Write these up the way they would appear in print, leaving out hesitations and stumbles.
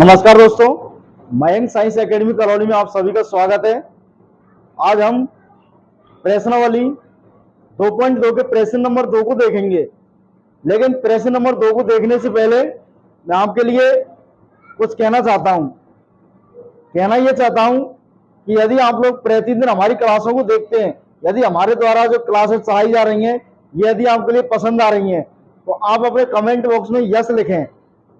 नमस्कार दोस्तों, Mayank science academy Karauli में आप सभी का स्वागत है। आज हम प्रश्नावली 2.2 के प्रश्न नंबर 2 को देखेंगे। लेकिन प्रश्न नंबर 2 को देखने से पहले मैं आपके लिए कुछ कहना चाहता हूं। कहना यह चाहता हूं कि यदि आप लोग प्रतिदिन हमारी क्लासों को देखते हैं, यदि हमारे द्वारा जो क्लासेस चलाई जा रही हैं यदि आपके लिए पसंद आ रही हैं, तो आप अपने कमेंट बॉक्स में यस लिखें।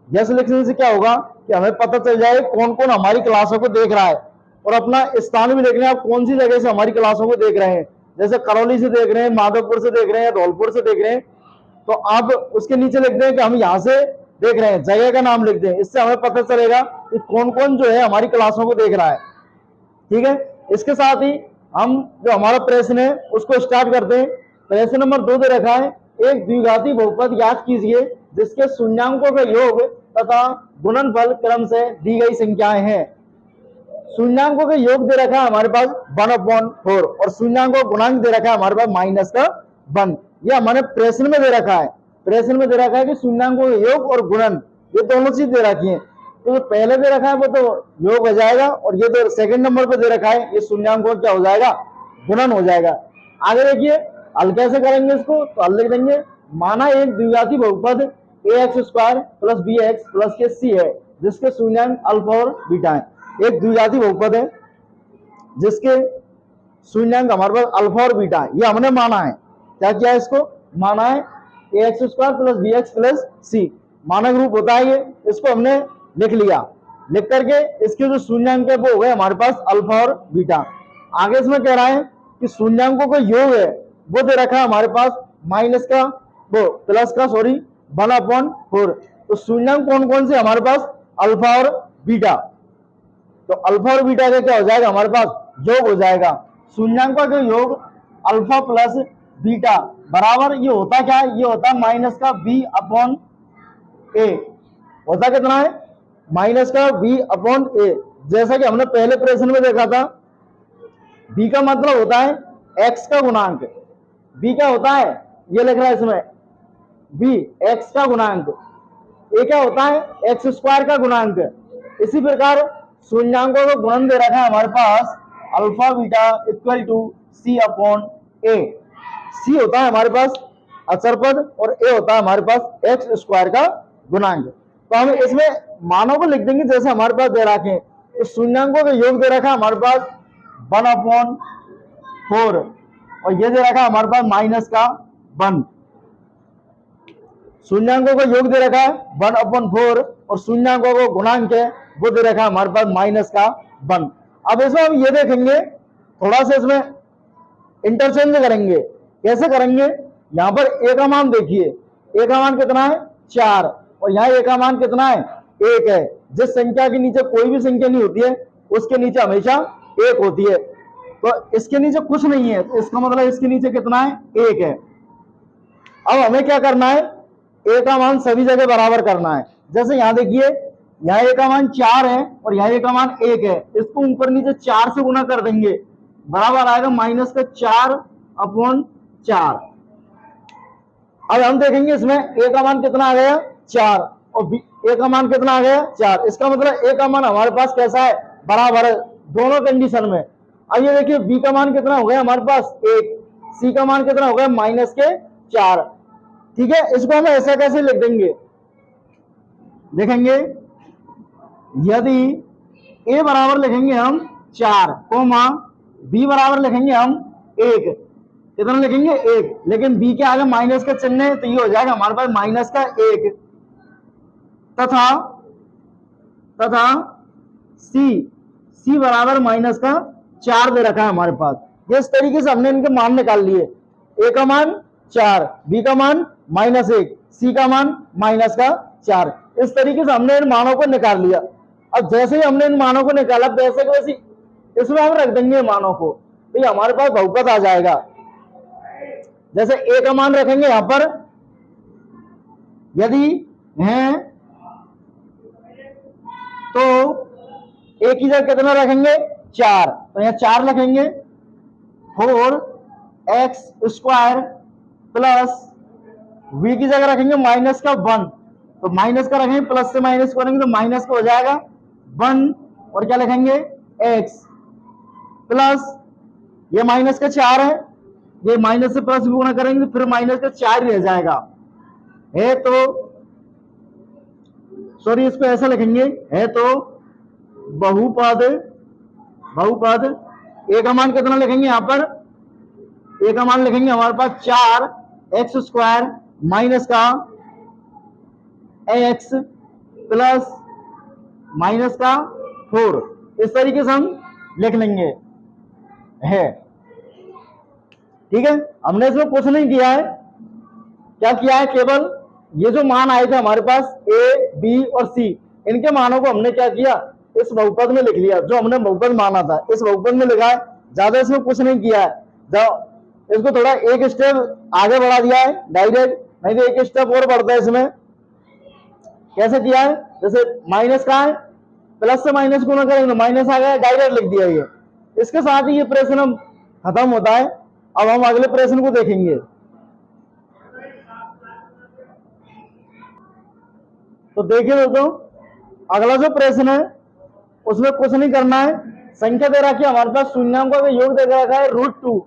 यस लिखने से क्या होगा कि हमें पता चल जाए कौन कौन हमारी क्लासों को देख रहा है, और अपना स्थान भी देख रहे हैं आप कौन सी जगह से हमारी क्लासों को देख रहे हैं। जैसे करौली से देख रहे हैं, माधवपुर से देख रहे हैं, धौलपुर से देख रहे हैं, तो आप उसके नीचे लिख दें कि हम यहाँ से देख रहे हैं, जगह का नाम लिख दें। इससे हमें पता चलेगा कि कौन कौन जो है हमारी क्लासों को देख रहा है। ठीक है, इसके साथ ही हम जो हमारा प्रश्न है उसको स्टार्ट करते हैं। प्रश्न नंबर 2 दे रखा है, एक द्विघाती बहुपद याद कीजिए जिसके शून्यांकों का योग तथा गुणनफल क्रम से दी गई संख्याएं हैं। शून्यांकों का योग दे रखा है हमारे पास 1/4 और शून्यांकों गुणांक दे रखा है हमारे पास -1। यह हमारे प्रश्न में दे रखा है। प्रश्न में दे रखा है कि शून्यांकों का योग और गुणन ये दोनों चीज दे रखी है। तो जो पहले दे रखा है वो तो योग हो जाएगा, और ये जो सेकंड नंबर पे दे रखा है ये शून्यांकों क्या हो जाएगा, गुणन हो जाएगा। आगे देखिए हल कैसे करेंगे इसको, तो हल लिख देंगे, माना एक द्विघाती बहुपद ax² + bx + के c है जिसके शून्यांक अल्फा और बीटा है। एक द्विघाती बहुपद है जिसके शून्यांक हमारे पास अल्फा और बीटा है, ये हमने माना है। क्या किया है, इसको माना है ax² + bx + c मानक रूप होता है ये, इसको हमने लिख लिया। लिख करके इसके जो शून्यांक है वो हो गए हमारे पास अल्फा और बीटा। आगे इसमें कह रहा है कि शून्यांकों का योग है वो दे रखा है हमारे पास माइनस का वो प्लस का 1/4। तो शून्यांक कौन कौन से हमारे पास, अल्फा और बीटा। तो अल्फा और बीटा का क्या हो जाएगा हमारे पास, योग हो जाएगा। शून्यांकों का योग अल्फा प्लस बीटा बराबर ये होता क्या है, ये होता है -b/a। होता कितना है, -b/a। जैसा कि हमने पहले प्रश्न में देखा था, b का मतलब होता है x का गुणांक। b क्या होता है, ये लिख रहा है इसमें, b x का गुणांक। a क्या होता है, x² का गुणांक। इसी प्रकार शून्यांकों को गुणन दे रखा है हमारे पास अल्फा बीटा = c/a। c होता है हमारे पास अचर पद और a होता है हमारे पास x² का गुणांक। तो हम इसमें मानों को लिख देंगे जैसे हमारे पास दे रखे हैं। तो शून्यांकों का योग दे रखा है हमारे पास 1/4 और ये दे रखा है हमारे पास -1। शून्यांकों का योग दे रखा है 1/4 और शून्यांकों को गुणांक है वो दे रखा है हमारे पास -1। अब इसमें हम ये देखेंगे, थोड़ा सा इसमें इंटरचेंज करेंगे। कैसे करेंगे, यहाँ पर a का मान देखिए, a का मान कितना है 4 और यहाँ a का मान कितना है 1 है। जिस संख्या के नीचे कोई भी संख्या नहीं होती है उसके नीचे हमेशा 1 होती है। तो इसके नीचे कुछ नहीं है, तो इसका मतलब इसके नीचे कितना है, 1 है। अब हमें क्या करना है, a का मान सभी जगह बराबर करना है। जैसे यहाँ देखिए, यहाँ a का मान 4 है और यहाँ a का मान 1 है, इसको ऊपर नीचे 4 से गुना कर देंगे, बराबर आएगा -4/4। अब हम देखेंगे इसमें a का मान कितना आ गया 4 और a का मान कितना आ गया 4। इसका मतलब a का मान हमारे पास कैसा है, बराबर है दोनों कंडीशन में। अब ये देखिए b का मान कितना हो गया हमारे पास 1, c का मान कितना हो गया -4। ठीक है, इसको हम ऐसा कैसे लिख देंगे, देखेंगे यदि a बराबर लिखेंगे हम 4, b बराबर लिखेंगे हम 1, कितना लिखेंगे 1, लेकिन b के आगे माइनस का चिन्ह है तो ये हो जाएगा हमारे पास -1। तथा c बराबर -4 दे रखा है हमारे पास। ये इस तरीके से हमने इनके मान निकाल लिए, a का मान 4, b का मान -1, c का मान -4। इस तरीके से हमने इन मानों को निकाल लिया। अब जैसे ही हमने इन मानों को निकाला वैसे के वैसे इसमें हम रख देंगे मानों को, तो ये हमारे पास बहुपद आ जाएगा। जैसे a का मान रखेंगे यहां पर, यदि हैं तो a की जगह कितना रखेंगे 4, तो यहाँ 4 रखेंगे। 4x² प्लस v की जगह रखेंगे -1, तो माइनस का रखेंगे, प्लस से माइनस करेंगे तो माइनस का हो जाएगा 1 और क्या लिखेंगे x प्लस ये माइनस का 4 है, ये माइनस से प्लस गुणा करेंगे तो फिर माइनस का 4 रह जाएगा है। तो सॉरी इसको ऐसा लिखेंगे है तो बहुपद बहुपद ए का मान कितना लिखेंगे यहां पर, ए का मान लिखेंगे हमारे पास 4x² माइनस का x प्लस माइनस का 4, इस तरीके से हम लिख लेंगे है। ठीक है, हमने इसमें कुछ नहीं किया है, क्या किया है, केवल ये जो मान आए थे हमारे पास a, b और c, इनके मानों को हमने क्या किया, इस बहुपद में लिख लिया, जो हमने बहुपद माना था इस बहुपद में लिखा है, ज्यादा इसमें कुछ नहीं किया है। जब इसको थोड़ा एक स्टेप आगे बढ़ा दिया है डायरेक्ट, नहीं तो एक स्टेप और बढ़ता है इसमें। कैसे किया है, जैसे माइनस का है, प्लस से माइनस गुणा करेंगे तो माइनस आ गया, डायरेक्ट लिख दिया ये। इसके साथ ही ये प्रश्न खत्म होता है। अब हम अगले प्रश्न को देखेंगे। तो देखिए दोस्तों, अगला जो प्रश्न है उसमें कुछ नहीं करना है, संख्या दे रखी है हमारे पास, शून्यांकों का योग दे रखा है √2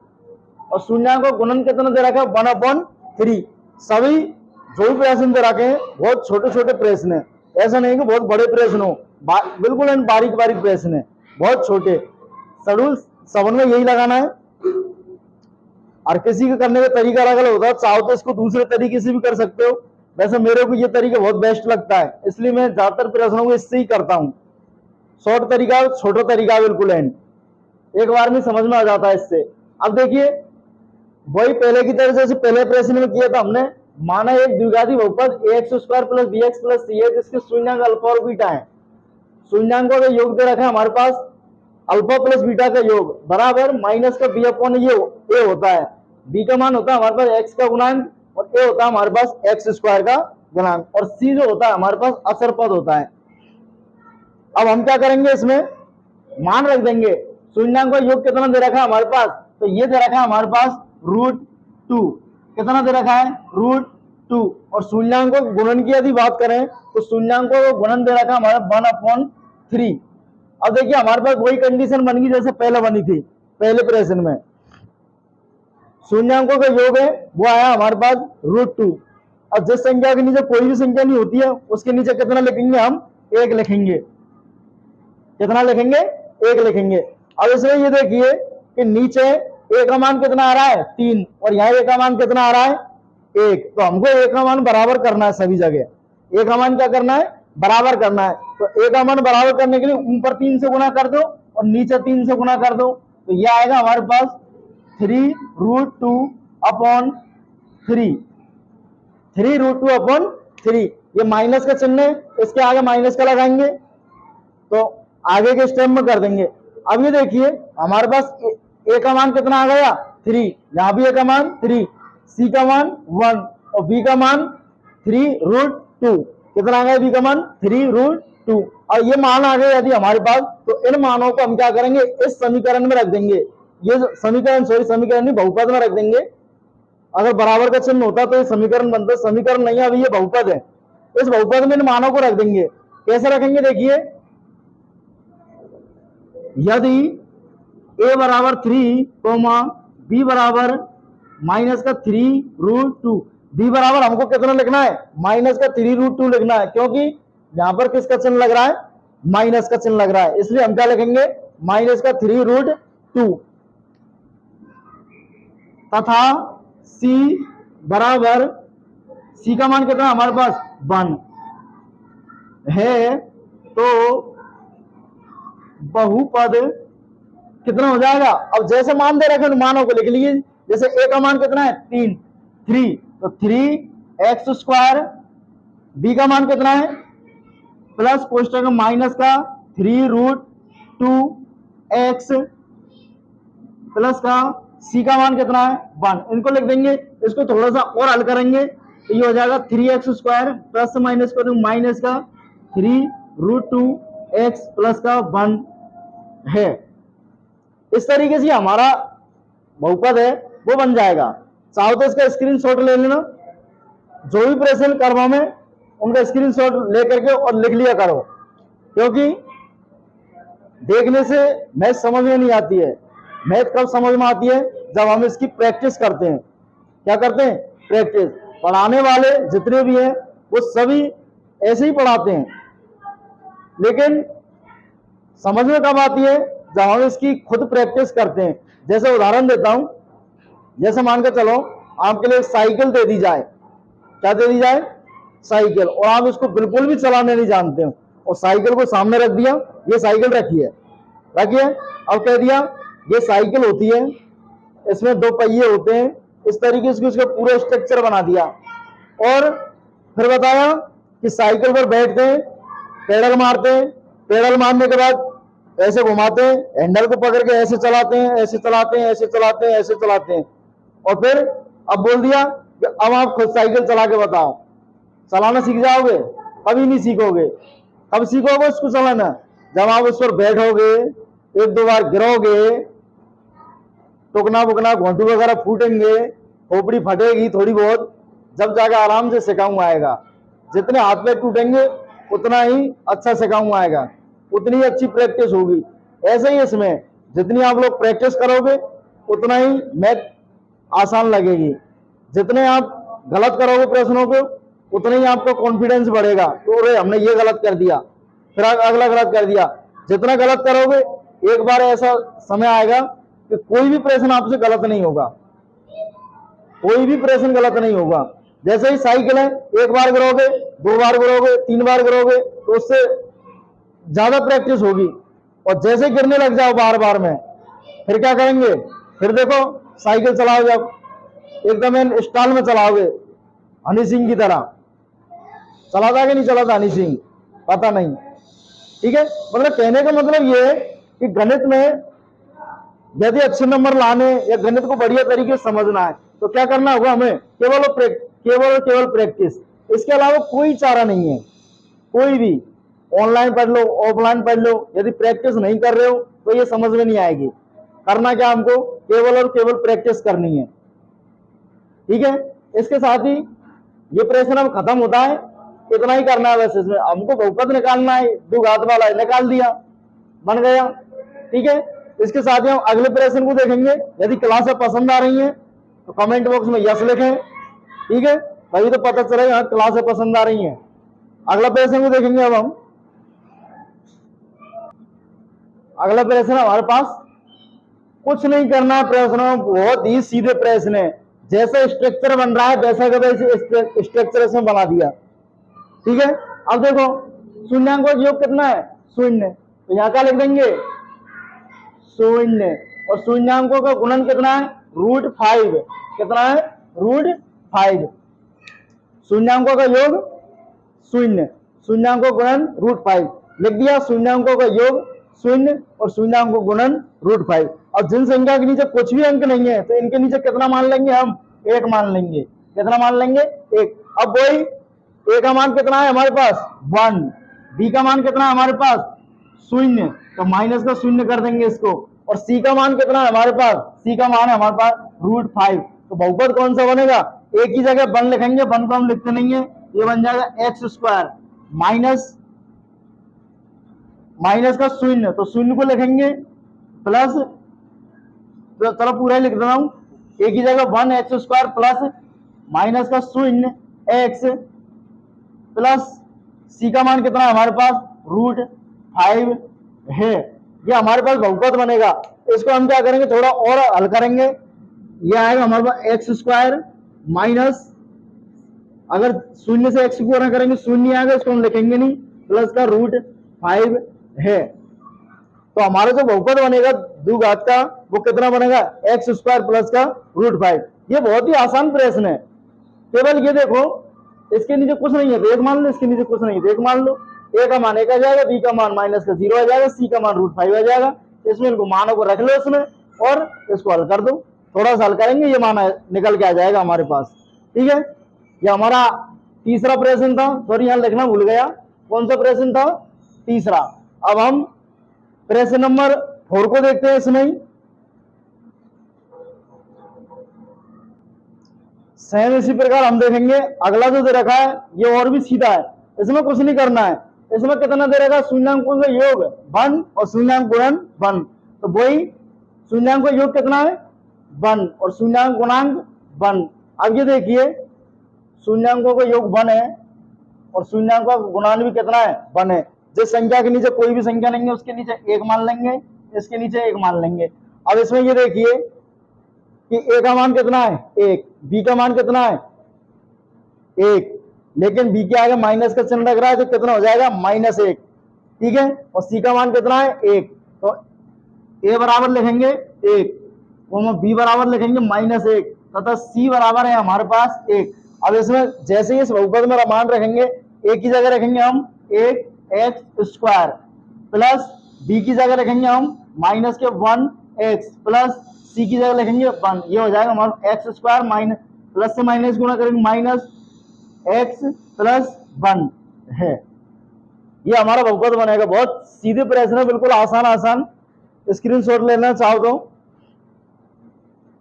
और शून्यांकों का गुणन कितना दे रखा है 1/3। सभी जो भी प्रश्न दे रखे हैं बहुत छोटे छोटे प्रश्न है, ऐसा नहीं कि बहुत बड़े प्रश्न हो, बिल्कुल बारीक बारीक प्रश्न है, बहुत छोटे। शेड्यूल 7 में यही लगाना है। और किसी के करने का तरीका अलग अलग होता है, चाहो तो इसको दूसरे तरीके से भी कर सकते हो, वैसे मेरे को ये तरीका बहुत बेस्ट लगता है, इसलिए मैं ज्यादातर प्रश्नों को इससे ही करता हूँ। शॉर्ट तरीका, छोटा तरीका बिल्कुल है, एक बार में समझ में आ जाता है इससे। अब देखिए वही पहले की तरह जैसे पहले प्रश्न में किया था हमने, माना एक द्विघाती बहुपद ax² plus bx plus c है, जिसके शून्यांक अल्फा और बीटा है। शून्यांकों का योग दे रखा है हमारे पास अल्फा प्लस बीटा का योग बराबर माइनस का b अपॉन ये a होता है। b का मान होता है हमारे पास x का गुणांक और a होता है हमारे पास x² का गुणांक, और c जो होता है हमारे पास असर पद होता है। अब हम क्या करेंगे, इसमें मान रख देंगे। शून्यांक का योग कितना दे रखा है हमारे पास, तो ये दे रखा है हमारे पास √2, कितना दे रखा है √2, और शून्यांकों को गुणन की यदि बात करें तो शून्यांकों को गुणन दे रखा है हमारा 1/3। अब देखिए हमारे पास वही कंडीशन बन गई जैसे पहले बनी थी, पहले प्रश्न में शून्यांकों का योग है वो आया हमारे पास √2। अब जिस संख्या के नीचे कोई भी संख्या नहीं होती है उसके नीचे कितना लिखेंगे, हम 1 लिखेंगे। कितना लिखेंगे, 1 लिखेंगे। अब इसमें ये देखिए कि नीचे a का मान कितना आ रहा है 3 और यहाँ a का मान कितना आ रहा है 1, तो हमको a का मान बराबर करना है सभी जगह। a का मान क्या करना है, बराबर करना है। तो a का मान बराबर करने के लिए ऊपर 3 से गुणा कर दो और नीचे 3 से गुणा कर दो, तो ये आएगा हमारे पास 3√2/3। 3√2/3, ये माइनस का चिन्ह है, इसके आगे माइनस का लगाएंगे तो आगे के स्टेप में कर देंगे। अब ये देखिए हमारे पास a का मान कितना आ गया 3, यहाँ भी a का मान 3, c का मान 1 और b का मान 3√2, कितना आ गया b का मान 3√2। और ये मान आ गए यदि हमारे पास, तो इन मानों को हम क्या करेंगे, इस समीकरण में रख देंगे। ये समीकरण समीकरण नहीं बहुपद में रख देंगे। अगर बराबर का चिन्ह होता तो ये समीकरण बनता, समीकरण नहीं है, अभी ये बहुपद है। इस बहुपद में इन मानों को रख देंगे। कैसे रखेंगे, देखिए यदि a बराबर 3, b बराबर -3√2, b बराबर हमको कितना लिखना है, -3√2 लिखना है, क्योंकि यहां पर किसका चिन्ह लग रहा है, माइनस का चिन्ह लग रहा है, इसलिए हम क्या लिखेंगे -3√2। तथा c बराबर, c का मान कितना हमारे पास 1 है, तो बहुपद कितना हो जाएगा। अब जैसे मान दे रखे मानों को लिख लीजिए, जैसे a का मान कितना है 3, तो 3x², b का मान कितना है प्लस कोष्टक माइनस का 3√2x प्लस का c का मान कितना है 1, इनको लिख देंगे। इसको थोड़ा सा और हल करेंगे तो ये हो जाएगा 3x² प्लस माइनस करूं माइनस का 3√2x प्लस का 1 है। इस तरीके से हमारा बहुपद है वो बन जाएगा। चाहो तो इसका स्क्रीनशॉट ले लेना, जो भी प्रश्न करवा में उनका स्क्रीनशॉट लेकर के और लिख लिया करो, क्योंकि देखने से मैथ समझ में नहीं आती है। मैथ कब समझ में आती है? जब हम इसकी प्रैक्टिस करते हैं। क्या करते हैं? प्रैक्टिस। पढ़ाने वाले जितने भी हैं वो सभी ऐसे ही पढ़ाते हैं, लेकिन समझ में कब आती है? जब हम इसकी खुद प्रैक्टिस करते हैं। जैसे उदाहरण देता हूं, जैसे मान के चलो आपके लिए साइकिल दे दी जाए। क्या दे दी जाए? साइकिल। और आप इसको बिल्कुल भी चलाने नहीं जानते हो, और साइकिल को सामने रख दिया, ये साइकिल रखिए, अब कह दिया ये साइकिल होती है, इसमें 2 पहिए होते हैं, इस तरीके से उसका पूरा स्ट्रक्चर बना दिया। और फिर बताया कि साइकिल पर बैठते हैं, पेडल मारते हैं, पेडल मारने के बाद ऐसे घुमाते हैं, हैंडल को पकड़ के ऐसे चलाते हैं, ऐसे चलाते हैं, ऐसे चलाते हैं, ऐसे चलाते हैं। और फिर अब बोल दिया कि अब आप खुद साइकिल चला के बताओ। चलाना सीख जाओगे? कभी नहीं सीखोगे। कब सीखोगे उसको चलाना? जब आप उस पर बैठोगे, 1-2 बार गिरोगे, टुकना बुकना घोंटू वगैरह फूटेंगे, खोपड़ी फटेगी थोड़ी बहुत, जब जाकर आराम से सिखाऊं आएगा। जितने हाथ पैर टूटेंगे उतना ही अच्छा सिखाऊं आएगा, उतनी ही अच्छी प्रैक्टिस होगी। ऐसे ही इसमें जितनी आप लोग प्रैक्टिस करोगे उतना ही मैथ आसान लगेगी। जितने आप गलत करोगे प्रश्नों को उतना ही आपका कॉन्फिडेंस बढ़ेगा। तो अरे हमने ये गलत कर दिया, फिर अगला गलत कर दिया। जितना गलत करोगे, एक बार ऐसा समय आएगा कि कोई भी प्रश्न आपसे गलत नहीं होगा, कोई भी प्रश्न गलत नहीं होगा। जैसे ही साइकिल है, 1 बार गिरोगे, 2 बार गिरोगे, 3 बार गिरोगे तो उससे ज्यादा प्रैक्टिस होगी। और जैसे गिरने लग जाओ बार बार में, फिर क्या करेंगे? फिर देखो साइकिल चलाओ, जब एकदम स्टाइल में चलाओगे हनी सिंह की तरह। चलाता कि नहीं चलाता हनी सिंह? पता नहीं। ठीक है, मतलब कहने का मतलब ये है कि गणित में यदि अच्छे नंबर लाने या गणित को बढ़िया तरीके से समझना है तो क्या करना होगा? हमें केवल प्रैक्टिस। इसके अलावा कोई चारा नहीं है। कोई भी ऑनलाइन पढ़ लो, ऑफलाइन पढ़ लो, यदि प्रैक्टिस नहीं कर रहे हो तो ये समझ में नहीं आएगी। करना क्या? हमको केवल और केवल प्रैक्टिस करनी है। ठीक है, इसके साथ ही ये प्रश्न अब खत्म होता है। इतना ही करना है बस। इसमें हमको बहुपद निकालना है, द्विघात वाला निकाल दिया, बन गया। ठीक है, इसके साथ ही हम अगले प्रश्न को देखेंगे। यदि क्लासें पसंद आ रही हैं तो कमेंट बॉक्स में यस लिखें। ठीक है, तभी तो पता चलेगा क्लासें पसंद आ रही हैं। अगला प्रश्न को देखेंगे। अब हम अगला प्रश्न हमारे पास कुछ नहीं करना है। प्रश्न बहुत ही सीधे प्रश्न है। जैसा स्ट्रक्चर बन रहा है वैसा का वैसे स्ट्रक्चर इसमें बना दिया। ठीक है, अब देखो शून्यांकों का योग कितना है? 0। तो यहाँ क्या लिख देंगे? 0। और शून्यांकों का गुणन कितना है? √5। कितना है? √5। शून्यांकों का योग 0, शून्यांकों का गुणन √5 लिख दिया। शून्यांकों का योग 0 और शून्यांकों का गुणन √5। और जिन संख्या के नीचे कुछ भी अंक नहीं है तो इनके नीचे कितना मान लेंगे? हम 1 मान लेंगे। कितना मान लेंगे? 1। अब वही ए का मान कितना है हमारे पास? 1। बी का मान कितना है हमारे पास? 0। तो माइनस का 0 कर देंगे इसको। और सी का मान कितना है हमारे पास? सी का मान है हमारे पास √5। तो बहुपद कौन सा बनेगा? एक ही जगह 1 लिखेंगे, 1 को हम लिखते नहीं है। ये बन जाएगा x² माइनस का 0, तो 0 को लिखेंगे प्लस, तो चलो पूरा ही लिख देता हूं। एक ही जगह 1x² प्लस माइनस का 0 x प्लस सी का मान कितना है हमारे पास? √5 है। ये हमारे पास बहुपद बनेगा। इसको हम क्या करेंगे? थोड़ा और हल करेंगे। ये आएगा हमारे पास x² माइनस, अगर 0 से x को गुणा करेंगे 0 आएगा, इसको हम लिखेंगे नहीं, प्लस का √5 है। तो हमारा जो बहुपद बनेगा द्विघात का वो कितना बनेगा? x² प्लस का √5। ये बहुत ही आसान प्रश्न है। केवल ये देखो इसके नीचे कुछ नहीं है तो 1 मान लो, इसके नीचे कुछ नहीं है तो 1 मान लो। a का मान 1 आ जाएगा, b का मान माइनस का 0 आ जाएगा, c का मान √5 आ जाएगा। इसमें इनको मानों को रख लो इसमें और इसको हल कर दो। थोड़ा सा हल करेंगे, ये मान निकल के आ जाएगा हमारे पास। ठीक है, ये हमारा तीसरा प्रश्न था। सॉरी, यहाँ लिखना भूल गया। कौन सा प्रश्न था? तीसरा। अब हम प्रश्न नंबर 4 को देखते हैं। इसमें सेम इसी प्रकार हम देखेंगे अगला जो दे रखा है ये और भी सीधा है, इसमें कुछ नहीं करना है। इसमें कितना दे रखा है, शून्यांकों का योग 1 और शून्यांक गुणन 1, तो वही शून्यांक का योग कितना है 1 और शून्यांक गुणांक 1। अब ये देखिए शून्यांकों का योग 1 है और शून्यांक का गुणांक भी कितना है 1 है। जिस संख्या के नीचे कोई भी संख्या नहीं है उसके नीचे 1 मान लेंगे, इसके नीचे 1 मान लेंगे। अब इसमें ये देखिए कि ए का मान कितना है 1, बी का मान कितना है 1, लेकिन बी के आगे माइनस का चिन्ह लग रहा है तो कितना हो जाएगा -1, ठीक है। और सी का मान कितना है 1, तो ए बराबर लिखेंगे 1, बी बराबर लिखेंगे -1 तथा सी बराबर है हमारे पास 1। अब इसमें जैसे ही इस बहुपद में मान रखेंगे ए की जगह रखेंगे हम 1x² प्लस बी की जगह रखेंगे हम -1x प्लस सी की जगह लिखेंगे 1। ये हो जाएगा हमारा x² माइनस प्लस से माइनस गुणा करेंगे -x प्लस 1 है। ये हमारा बहुपद बनेगा। बहुत सीधे प्रश्न है, बिल्कुल आसान। स्क्रीनशॉट लेना चाहो तो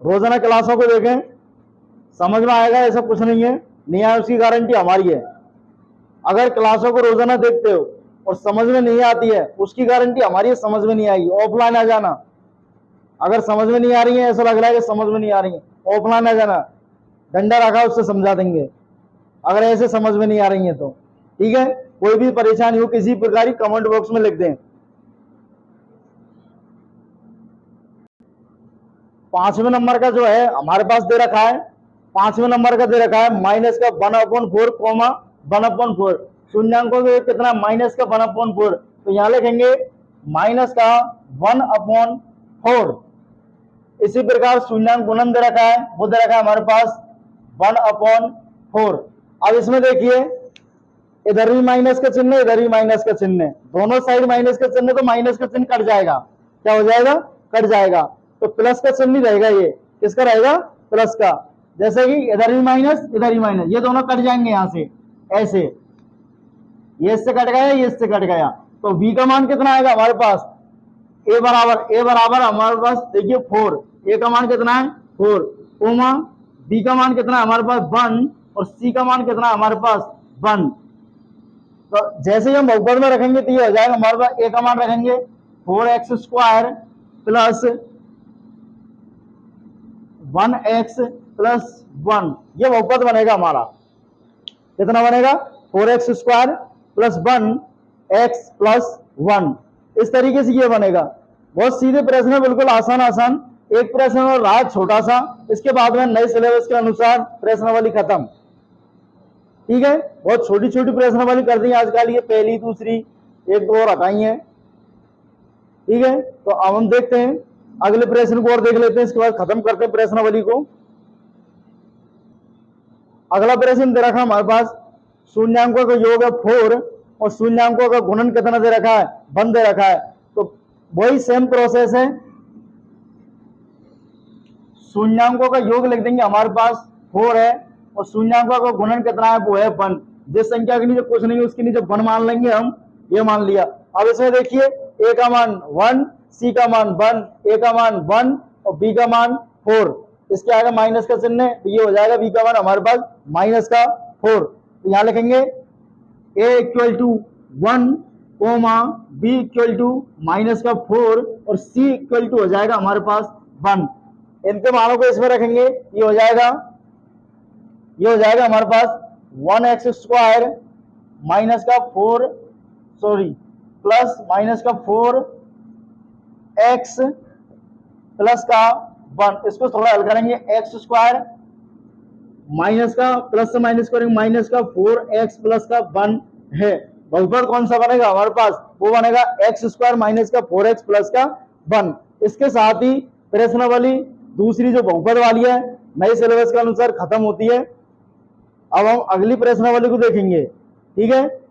रोजाना क्लासों को देखें, समझ में आएगा। ऐसा कुछ नहीं है, नहीं आए उसकी गारंटी हमारी है। अगर क्लासों को रोजाना देखते हो और समझ में नहीं आती है उसकी गारंटी हमारी है, समझ में नहीं आएगी ऑफलाइन आ जाना। अगर समझ में नहीं आ रही है, ऐसा लग रहा है कि समझ में नहीं आ रही है, ऑफलाइन आ जाना, डंडा रखा उससे समझा देंगे। अगर ऐसे समझ में नहीं आ रही है तो ठीक है। कोई भी परेशानी हो किसी प्रकार की कमेंट बॉक्स में लिख दें। 5वें नंबर का जो है हमारे पास दे रखा है, 5वें नंबर का दे रखा है माइनस का 1/4 1/4। शून्यांकों के कितना माइनस का 1/4, तो यहां लिखेंगे माइनस का 1/4। इसी प्रकार शून्यांक गुणन दे रखा है, वो दे रखा है हमारे पास 1/4। अब इसमें देखिए इधर भी माइनस का चिन्ह, इधर भी माइनस का चिन्ह, दोनों साइड माइनस का चिन्ह, तो माइनस का चिन्ह कट जाएगा। क्या हो जाएगा, कट जाएगा। तो प्लस का चिन्ह नहीं रहेगा, ये किसका रहेगा, प्लस का। जैसे कि इधर भी माइनस इधर भी माइनस, ये दोनों कट जाएंगे यहां से ऐसे, ये इससे कट गया, ये इससे कट गया। तो b का मान कितना आएगा हमारे पास, a बराबर हमारे पास देखिए 4, a का मान कितना है 4, कोमा b का मान कितना है हमारे पास 1 और c का मान कितना है हमारे पास 1। तो जैसे ही हम बहुपद में रखेंगे तो ये हो जाएगा हमारे पास a का मान रखेंगे 4x² प्लस 1x प्लस 1, ये बहुपद बनेगा हमारा। कितना बनेगा, 4x² प्लस 1x प्लस 1। इस तरीके से ये बनेगा। बहुत सीधे प्रश्न है, बिल्कुल आसान। एक प्रश्न और रहा छोटा सा, इसके बाद में नए सिलेबस के अनुसार प्रश्नावली खत्म, ठीक है। बहुत छोटी प्रश्नावली कर दी आजकल, ये पहली दूसरी एक दो और हटाई है, ठीक है। तो अब हम देखते हैं अगले प्रश्न को और देख लेते हैं, इसके बाद खत्म करते हैं प्रश्नावली को। अगला प्रश्न दे रखा है हमारे पास, शून्यांकों का योग है 4 और शून्यांकों का गुणन कितना दे रखा है 1 दे रखा है। तो वही सेम प्रोसेस है, शून्यांकों का योग लिख देंगे हमारे पास 4 है और शून्यांकों का गुणन कितना है वो है 1। जिस संख्या के नीचे कुछ नहीं है उसके नीचे 1 मान लेंगे हम, ये मान लिया। अब इसमें देखिए a का मान 1, c का मान 1, a का मान 1 और b का मान 4, इसके आगे माइनस का चिन्ह है, तो ये हो जाएगा b का मान हमारे पास -4। तो यहां लिखेंगे a = 1, b = -4 और c = हो जाएगा हमारे पास 1। इनके मानों को इसमें रखेंगे, ये हो जाएगा हमारे पास 1x² प्लस -4x प्लस का 1। इसको थोड़ा हल करेंगे, x² माइनस का प्लस से माइनस करेंगे, -4x प्लस का 1 है। बहुपद कौन सा बनेगा हमारे पास, वो बनेगा x² - 4x प्लस का 1। इसके साथ ही प्रश्नावली दूसरी जो बहुपद वाली है नए सिलेबस के अनुसार खत्म होती है। अब हम अगली प्रश्नावली को देखेंगे, ठीक है।